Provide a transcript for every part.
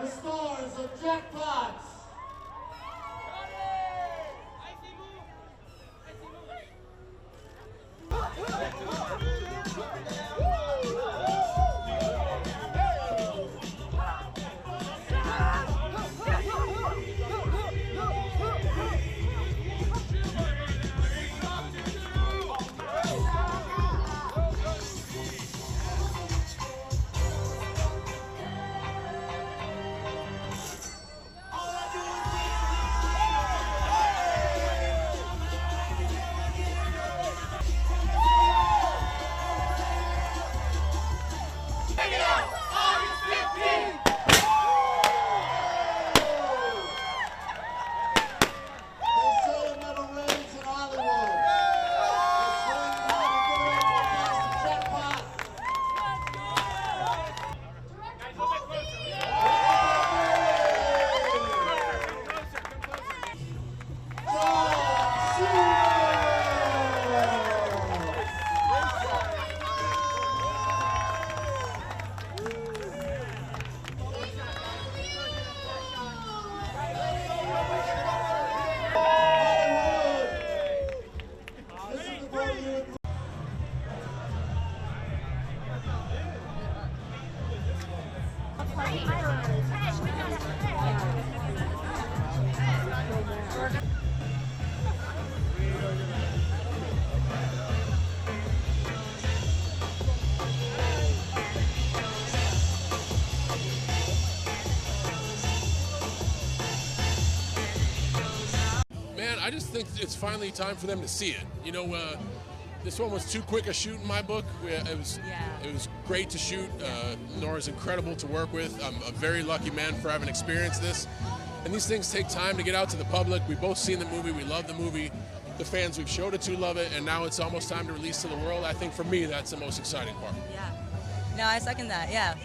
the stars of Jackpot. Man, I just think it's finally time for them to see it. You know, this one was too quick a shoot in my book. It was great to shoot. Nora's incredible to work with. I'm a very lucky man for having experienced this. And these things take time to get out to the public. We've both seen the movie. We love the movie. The fans we've showed it to love it. And now it's almost time to release to the world. I think for me, that's the most exciting part. Yeah. No, I second that. Yeah.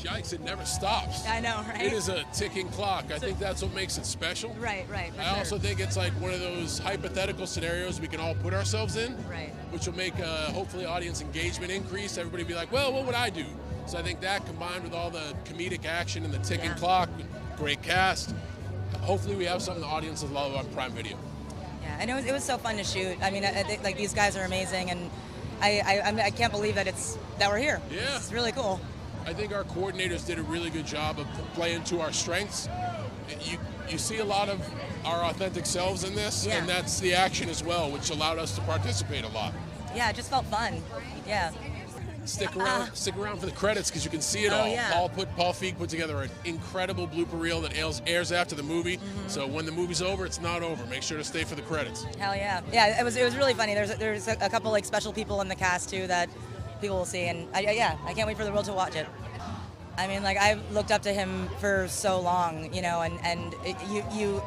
Yikes, it never stops. I know, right? It is a ticking clock. I think that's what makes it special. Right. I also think it's like one of those hypothetical scenarios we can all put ourselves in, right, which will make hopefully audience engagement increase. Everybody be like, well, what would I do? So I think that combined with all the comedic action and the ticking clock, great cast, hopefully we have something the audience will love on Prime Video. Yeah, and it was so fun to shoot. I mean, I think like these guys are amazing, and I can't believe that we're here. Yeah. It's really cool. I think our coordinators did a really good job of playing to our strengths. You see a lot of our authentic selves in this, and that's the action as well, which allowed us to participate a lot. Yeah, it just felt fun. Yeah. Stick around for the credits because you can see it all. Yeah. Paul Feig put together an incredible blooper reel that airs after the movie. So when the movie's over, it's not over. Make sure to stay for the credits. Hell yeah. Yeah, it was really funny. There's a couple like special people in the cast too that people will see, and I can't wait for the world to watch it. I mean, like, I've looked up to him for so long, you know, and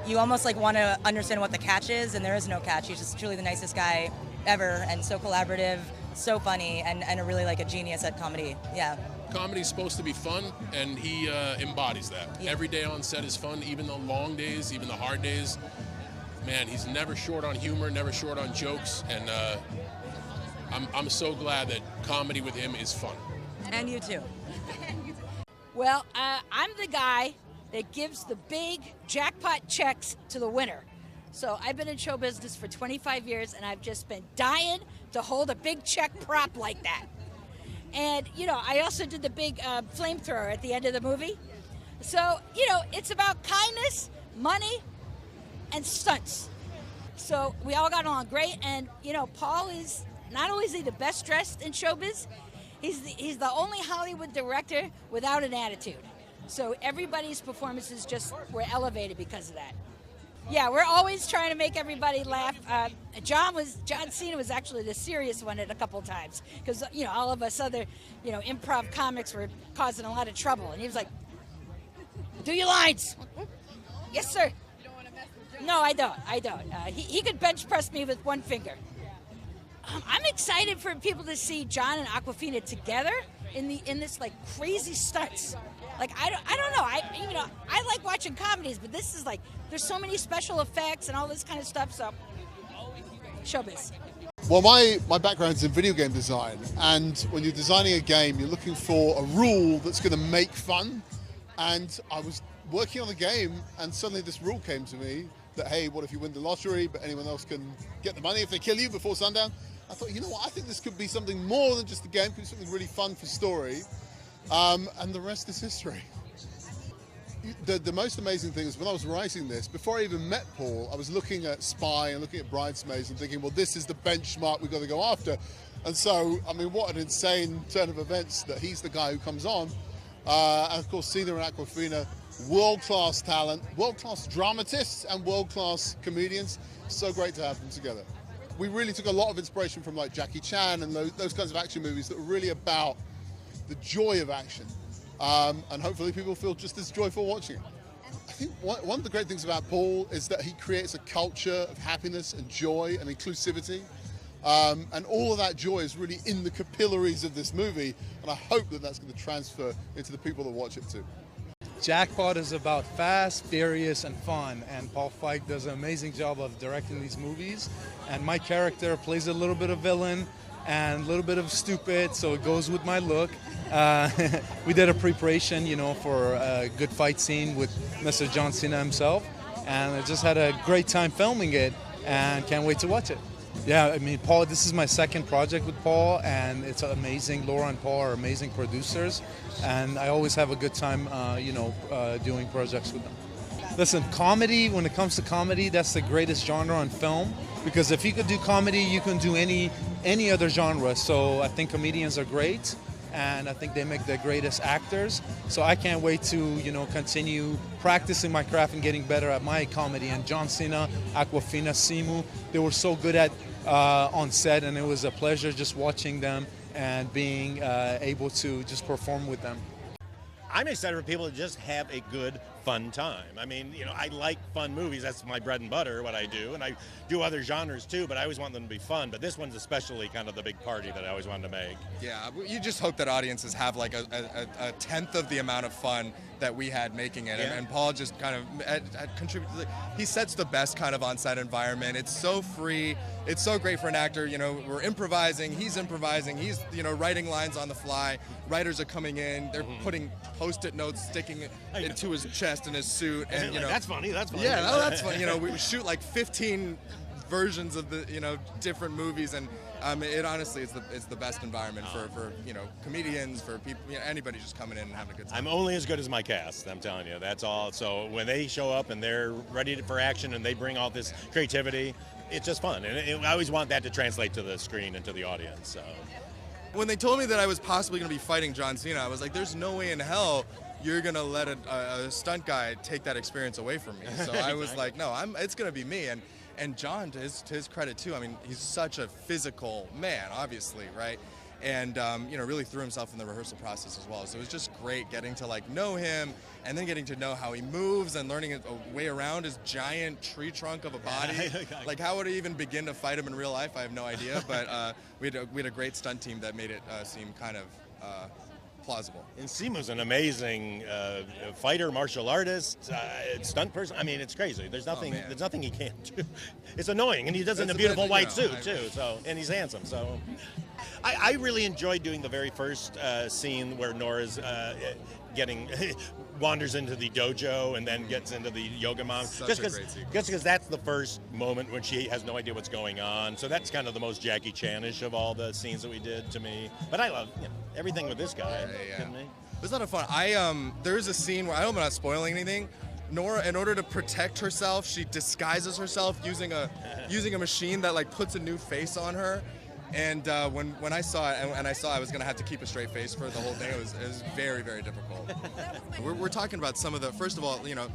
you almost like want to understand what the catch is, and there is no catch. He's just truly the nicest guy ever, and so collaborative, so funny, and a really like a genius at comedy. Yeah. Comedy's supposed to be fun, and he embodies that. Yeah. Every day on set is fun, even the long days, even the hard days. Man, he's never short on humor, never short on jokes, and I'm so glad that comedy with him is fun. And you too. Well, I'm the guy that gives the big jackpot checks to the winner. So I've been in show business for 25 years, and I've just been dying to hold a big check prop like that. And, you know, I also did the big flamethrower at the end of the movie. So, you know, it's about kindness, money, and stunts. So we all got along great, and, you know, Paul is, not only is he the best dressed in showbiz, he's the only Hollywood director without an attitude. So everybody's performances just were elevated because of that. Yeah, we're always trying to make everybody laugh. John Cena was actually the serious one at a couple times because, you know, all of us other, you know, improv comics were causing a lot of trouble. And he was like, do your lines. Yes, sir. You don't want to mess with John? No, I don't. He could bench press me with one finger. I'm excited for people to see John and Awkwafina together in this like crazy stunts. Like I don't know. I like watching comedies, but this is like there's so many special effects and all this kind of stuff. So showbiz. Well, my background's in video game design, and when you're designing a game, you're looking for a rule that's going to make fun, And I was working on the game, and suddenly this rule came to me that, hey, what if you win the lottery, but anyone else can get the money if they kill you before sundown? I thought, you know what, I think this could be something more than just the game, could be something really fun for story. And the rest is history. The most amazing thing is when I was writing this, before I even met Paul, I was looking at Spy and looking at Bridesmaids and thinking, well, this is the benchmark we've got to go after. And so, I mean, what an insane turn of events that he's the guy who comes on. And of course, Cena and Awkwafina, world-class talent, world-class dramatists and world-class comedians. So great to have them together. We really took a lot of inspiration from like Jackie Chan and those kinds of action movies that were really about the joy of action. And hopefully people feel just as joyful watching it. I think one of the great things about Paul is that he creates a culture of happiness and joy and inclusivity. And all of that joy is really in the capillaries of this movie, and I hope that that's going to transfer into the people that watch it too. Jackpot is about fast, furious, and fun, and Paul Feig does an amazing job of directing these movies. And my character plays a little bit of villain and a little bit of stupid, so it goes with my look. We did a preparation, for a good fight scene with Mr. John Cena himself, and I just had a great time filming it, and can't wait to watch it. Yeah, I mean, Paul, this is my second project with Paul, and it's amazing. Laura and Paul are amazing producers, and I always have a good time, doing projects with them. Listen, comedy, when it comes to comedy, that's the greatest genre in film, because if you could do comedy, you can do any other genre. So I think comedians are great, and I think they make the greatest actors. So I can't wait to, continue practicing my craft and getting better at my comedy. And John Cena, Awkwafina, Simu, they were so good at on set, and it was a pleasure just watching them and being able to just perform with them. I'm excited for people to just have a good, fun time. I mean, I like fun movies. That's my bread and butter, what I do. And I do other genres too, but I always want them to be fun. But this one's especially kind of the big party that I always wanted to make. Yeah, you just hope that audiences have like a tenth of the amount of fun that we had making it. Yeah. And Paul just kind of contributed. He sets the best kind of on-set environment. It's so free. It's so great for an actor. We're improvising. He's writing lines on the fly. Writers are coming in. They're putting Post-it notes, sticking it to his chest and his suit. And that's funny. That's funny. Yeah, that's funny. We shoot like 15 versions of the different movies, and it honestly is the best environment for comedians, for people, anybody just coming in and having a good time. I'm only as good as my cast, I'm telling you. That's all. So when they show up and they're ready for action and they bring all this creativity, it's just fun. And I always want that to translate to the screen and to the audience. So when they told me that I was possibly going to be fighting John Cena, I was like, there's no way in hell you're going to let a stunt guy take that experience away from me. So I was like, no, it's going to be me. And John, to his credit too, I mean, he's such a physical man, obviously, right? And really threw himself in the rehearsal process as well. So it was just great getting to know him, and then getting to know how he moves and learning a way around his giant tree trunk of a body. Like, how would I even begin to fight him in real life? I have no idea. But we had a great stunt team that made it seem kind of plausible. And Simu's an amazing fighter, martial artist, stunt person. I mean, it's crazy. There's nothing he can't do. It's annoying, and he does it in a beautiful white suit too. So, and he's handsome. So, I really enjoyed doing the very first scene where Nora's wanders into the dojo and then gets into the yoga mom. Just because that's the first moment when she has no idea what's going on. So that's kind of the most Jackie Chan-ish of all the scenes that we did to me. But I love everything with this guy. Yeah. It was a lot of fun. There's a scene where, I hope I'm not spoiling anything, Nora, in order to protect herself, she disguises herself using a machine that puts a new face on her. And when I saw it, and I saw I was going to have to keep a straight face for the whole thing, it was very, very difficult. We're talking about some of the, first of all, the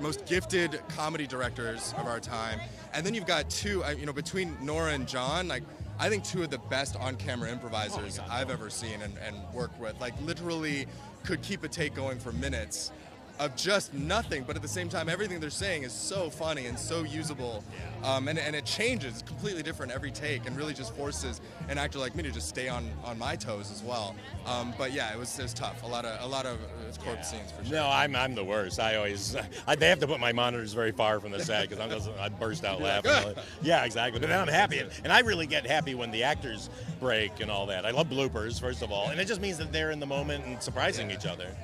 most gifted comedy directors of our time. And then you've got two, between Nora and John, I think two of the best on-camera improvisers I've ever seen and worked with. Literally could keep a take going for minutes of just nothing, but at the same time, everything they're saying is so funny and so usable, and it changes. It's completely different every take, and really just forces an actor like me to just stay on my toes as well. But yeah, it was tough. A lot of corpse scenes for sure. No, I'm the worst. They have to put my monitors very far from the set because I'd burst out laughing. Yeah, exactly. But then I'm happy, and I really get happy when the actors break and all that. I love bloopers, first of all, and it just means that they're in the moment and surprising each other.